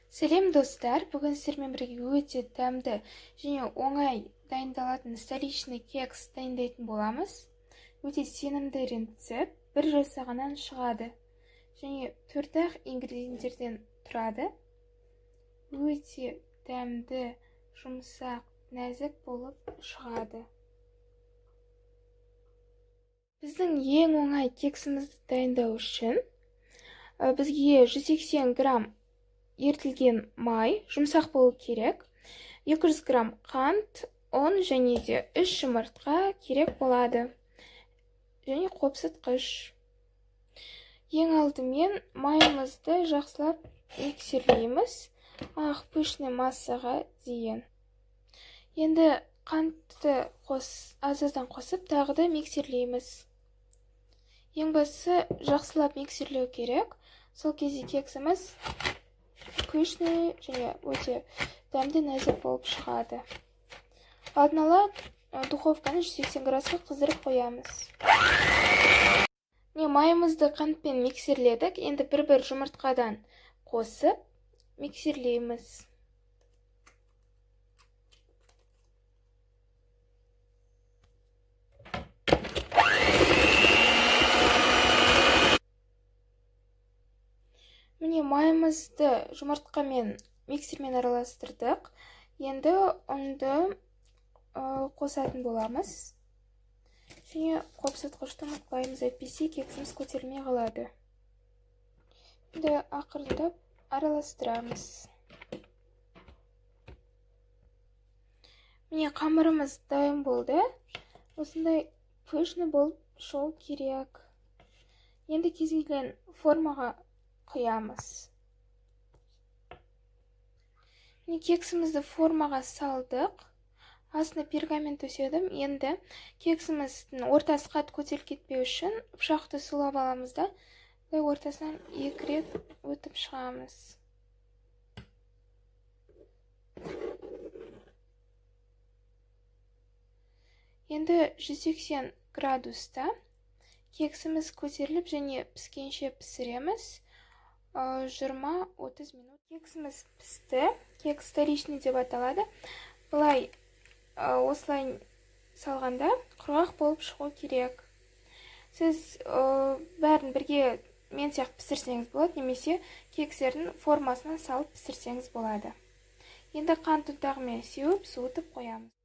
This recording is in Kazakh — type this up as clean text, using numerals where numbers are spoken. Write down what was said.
Сәлем достар, бүгін сіздермен бірге өте дәмді және оңай дайындалатын столичный кекс дайындайтын боламыз. Өте сенімді рецепт, бір жасағаннан шығады және 4-ақ ингредиенттерден тұрады. Өте дәмді, жұмсақ, нәзік болып шығады. Біздің ең оңай кексімізді дайындау үшін бізге 180 грамм ертілген май, жұмсақ болу керек. 200 грамм қант, ұн және де 3 жұмыртқа керек болады. Және қопсытқыш. Ең алдымен майымызды жақсылап миксерлейміз, ақ пышный массаға дейін. Енді қантты аздан қосып, тағы да миксерлейміз. Ең бастысы жақсылап миксерлеу керек. Сол кезде кексіміз пышный және өте дәмді нәзік болып шығады. Алдын ала духовканы 180 градусқа қыздырып қоямыз. Майымызды қантпен миксерледік. Енді бір-бір жұмыртқадан қосып миксерлейміз. Майымызды жұмыртқамен миксермен араластырдық. Енді ұнды қосатын боламыз. Және қопсытқышты ұмытпаймыз, әйтпесе кексіміз көтерілмей қалады. Енді ақырындап араластырамыз. Қамырымыз дайын болды. Осындай пышный болып шығу керек. Енді кез келген формаға құямыз. Кексімізді формаға салдық. Астына пергамент төседім. Енді кексіміздің ортасы қатты көтеріліп кетпеу үшін пышақты сулап аламыз да, ортасынан 2 рет өтіп шығамыз. Енді 180 градуста кексіміз көтеріліп және піскенше пісіреміз. 20-30 минут. Кексіміз пісті. Кекс столичный деп аталады. Бұлай осылай салғанда құрғақ болып шығу керек. Сіз бәрін бірге мен сияқты пісірсеңіз болады, немесе кекстердің формасына салып пісірсеңіз болады. Енді қант ұнтағымен сеуіп суытып қоямыз.